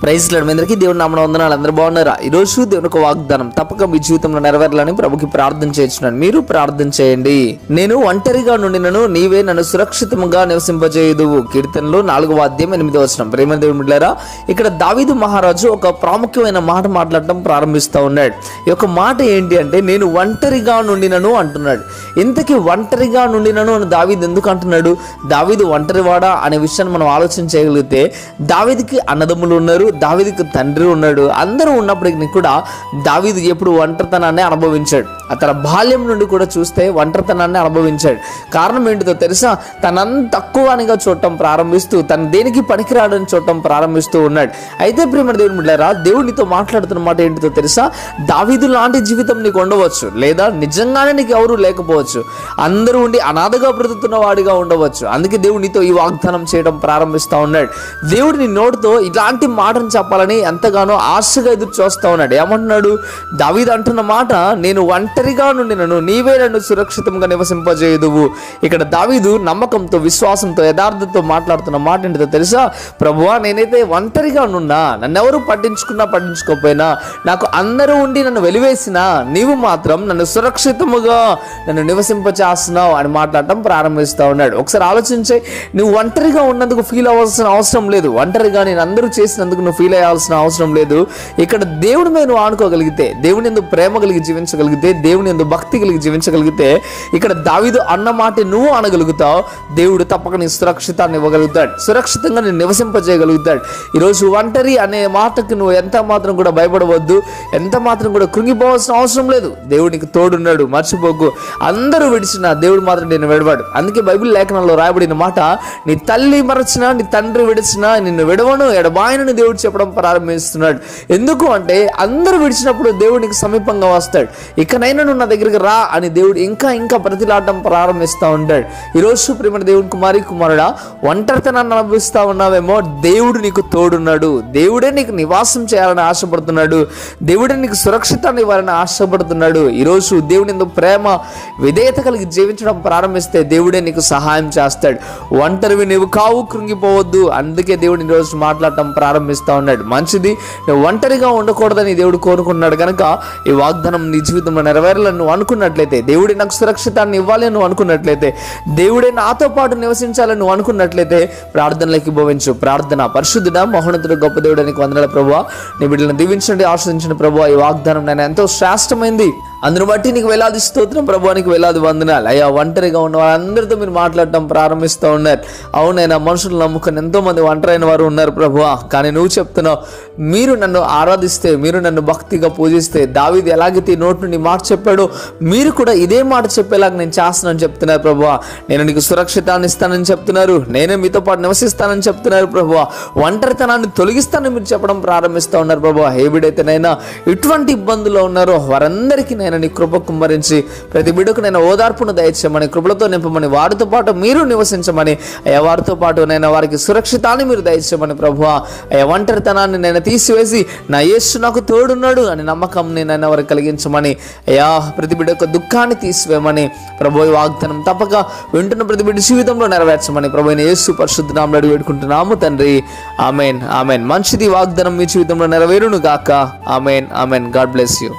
Praise lord. మీ అందరికీ దేవుని నామమున వందనాలు. అందరూ బాగున్నారా? ఈరోజు దేవుని ఒక వాగ్దానం తప్పక మీ జీవితంలో నెరవేరాలని ప్రభుకి ప్రార్థన చేస్తున్నాను. మీరు ప్రార్థన చేయండి. నేను ఒంటరిగా నుండినను నీవే నన్ను సురక్షితంగా నివసింపజేయుదువు. కీర్తనలు 4వ అధ్యాయం 8వ వచనం. ప్రేమ దేవుని బిడ్డలారా, ఇక్కడ దావీదు మహారాజు ఒక ప్రాముఖ్యమైన మాట మాట్లాడటం ప్రారంభిస్తూ ఉన్నాడు. ఈ యొక్క మాట ఏంటి అంటే, నేను ఒంటరిగా నుండినను అంటున్నాడు. ఇంతకీ ఒంటరిగా నుండినను అని దావీదు ఎందుకు అంటున్నాడు? దావీదు ఒంటరివాడా అనే విషయాన్ని మనం ఆలోచన చేయగలిగితే, దావీదుకి అన్నదమ్ములు ఉన్నారు, దావీదుకి తండ్రి ఉన్నాడు. అందరూ ఉన్నప్పటికీ కూడా దావీదు ఎప్పుడు ఒంటరితనాన్ని అనుభవించాడు. తన బాల్యం నుండి కూడా చూస్తే ఒంటరితనాన్ని అనుభవించాడు. కారణం ఏంటిదో తెలుసా? తనంత తక్కువనిగా చూడటం ప్రారంభిస్తూ, తను దేనికి పనికిరాడని చూడటం ప్రారంభిస్తూ ఉన్నాడు. అయితే ప్రేమ దేవుని బిడ్డలారా, దేవునితో మాట్లాడుతున్న మాట ఏంటిదో తెలుసా? దావీదు లాంటి జీవితం నీకు ఉండవచ్చు, లేదా నిజంగానే నీకు ఎవరు లేకపోవచ్చు, అందరూ ఉండి అనాథగా బ్రతుకుతున్న వాడిగా ఉండవచ్చు. అందుకే దేవుడు నీతో ఈ వాగ్దానం చేయడం ప్రారంభిస్తూ ఉన్నాడు. దేవుడు నీ నోటితో ఇలాంటి మాటను చెప్పాలని ఎంతగానో ఆశగా ఎదురు చూస్తూ ఉన్నాడు. ఏమంటున్నాడు? దావీదు అంటున్న మాట, నేను ఒంటరిగా నుండినను నీవే నన్ను సురక్షితంగా నివసింపజేయుదువు. ఇక్కడ దావీదు నమ్మకంతో, విశ్వాసంతో, యథార్థంతో మాట్లాడుతున్న మాట ఏంటిదో తెలుసా? ప్రభువా, నేనైతే ఒంటరిగా నున్నా, నన్నెవరు పట్టించుకున్నా పట్టించుకోకపోయినా, నాకు అందరూ ఉండి నన్ను వెలివేసినా, నీవు మాత్రం నన్ను సురక్షితముగా నన్ను నివసింపచేస్తున్నావు అని మాట్లాడటం ప్రారంభిస్తూ ఉన్నాడు. ఒకసారి ఆలోచించే, నువ్వు ఒంటరిగా ఉన్నందుకు ఫీల్ అవ్వాల్సిన అవసరం లేదు. ఒంటరిగా నేను అందరూ చేసినందుకు నువ్వు ఫీల్ అయ్యాల్సిన అవసరం లేదు. ఇక్కడ దేవుడి మీద నువ్వు ఆనుకోగలిగితే, దేవుని యందు ప్రేమ కలిగి జీవించగలిగితే, దేవుని యందు భక్తి కలిగి జీవించగలిగితే, ఇక్కడ దావీదు అన్న మాట నువ్వు అనగలుగుతావు. దేవుడు తప్పక నీ సురక్షితాన్ని ఇవ్వగలుగుతాడు, సురక్షితంగా నేను నివసింపజేయగలుగుతాడు. ఈరోజు ఒంటరి అనే మాటకు నువ్వు ఎంత మాత్రం కూడా భయపడవద్దు, ఎంత మాత్రం కూడా కృంగిపోవాల్సిన అవసరం లేదు. దేవునికి తోడున్నాడు, మర్చిపోకు. అందరూ విడిచినా దేవుడు మాత్రం నేను విడవాడు. అందుకే బైబిల్ లేఖనంలో రాయబడిన మాట, నీ తల్లి మరచినా, నీ తండ్రి విడిచినా నిన్ను విడవను, ఎడబాయనని దేవుడు చెప్పడం ప్రారంభిస్తున్నాడు. ఎందుకు అంటే, అందరూ విడిచినప్పుడు దేవుడికి సమీపంగా వస్తాడు. ఇకనైనా నువ్వు నా దగ్గరికి రా అని దేవుడు ఇంకా ఇంకా ప్రతిలాడటం ప్రారంభిస్తూ ఉంటాడు. ఈరోజు ప్రేమ దేవుని కుమారుడా, ఒంటరితనాన్ని అనుభవిస్తూ ఉన్నావేమో, దేవుడు నీకు తోడున్నాడు. దేవుడే నీకు నివాసం చేయాలని ఆశపడుతున్నాడు. దేవుడే నీకు సురక్షితాన్ని ఇవ్వాలని ఆశపడుతున్నాడు. ఈరోజు దేవుని యందు ప్రేమ, విధేయత కలిగి జీవించడం ప్రారంభిస్తే దేవుడే నీకు సహాయం చేస్తాడు. ఒంటరివి నీవు కావు, కృంగిపోవద్దు. అందుకే దేవుడిని ఈరోజు మాట్లాడటం ప్రారంభిస్తూ ఉన్నాడు. మంచిది, నువ్వు ఒంటరిగా ఉండకూడదని దేవుడు కోరుకున్నాడు కనుక ఈ వాగ్దానం నీ జీవితంలో నెరవేరాలని నువ్వు అనుకున్నట్లయితే, దేవుడే నాకు సురక్షితాన్ని ఇవ్వాలి అని నువ్వు అనుకున్నట్లయితే, దేవుడే నాతో పాటు నివసించాలని నువ్వు అనుకున్నట్లయితే, ప్రార్థనలోకి భవించు. ప్రార్థన. పరిశుద్ధుడా, మహోన్నతుడు, గొప్ప దేవుడు, నీకు వందనాలు ప్రభువా. నీ బిడ్డలను దీవించండి, ఆశ్రదించండి ప్రభువా. ఈ వాగ్దానం నేను ఎంతో శ్రేష్టమైంది, అందును బట్టి నీకు వేలాది స్తోత్రం ప్రభువా, నీకు వేలాది వందనాలు. అయ్యా, ఒంటరిగా ఉన్న వాళ్ళందరితో మీరు మాట్లాడటం ప్రారంభిస్తూ ఉన్నారు. అవునైనా, మనుషులు నమ్ముకుని ఎంతో మంది ఒంటరైన వారు ఉన్నారు ప్రభువా. కానీ నువ్వు చెప్తున్నావు, మీరు నన్ను ఆరాధిస్తే, మీరు నన్ను భక్తిగా పూజిస్తే, దావీదు ఎలాగైతే నోటి నుండి మాట చెప్పాడో, మీరు కూడా ఇదే మాట చెప్పేలాగా నేను చేస్తానని చెప్తున్నారు ప్రభువా. నేను నీకు సురక్షితాన్ని ఇస్తానని చెప్తున్నారు. నేనే మీతో పాటు నివసిస్తానని చెప్తున్నారు ప్రభువా. ఒంటరితనాన్ని తొలగిస్తానని మీరు చెప్పడం ప్రారంభిస్తూ ఉన్నారు ప్రభువా. ఏ బిడ్డైతేనైనా ఇటువంటి ఇబ్బందుల్లో ఉన్నారో వారందరికీ నేను నీ కృప కుమ్మరించి, ప్రతి బిడ్డకు నేను ఓదార్పును దయచేయమని, కృపలతో నింపమని, వారితో పాటు మీరు నివసించమని, అయ్యా వారితో పాటు నేను వారికి సురక్షితాన్ని మీరు దయచేయమని ప్రభువా. అయ్యా, ఒంటరితనాన్ని నేను తీసివేసి, నా యేసు నాకు తోడున్నాడు అని నమ్మకం నేను వారికి కలిగించమని, అయ్యా ప్రతి బిడ్డ యొక్క దుఃఖాన్ని తీసివేయమని ప్రభు వాగ్దానం తప్పక వింటున్న ప్రతి బిడ్డ జీవితంలో నెరవేర్చమని ప్రభు యేసు పరిశుద్ధ నామములో అడిగి వేడుకుంటున్నాము తండ్రి. Amen, amen. మంచిది, వాగ్దానం మీ జీవితంలో నెరవేరును గాక. Amen, amen. God bless you.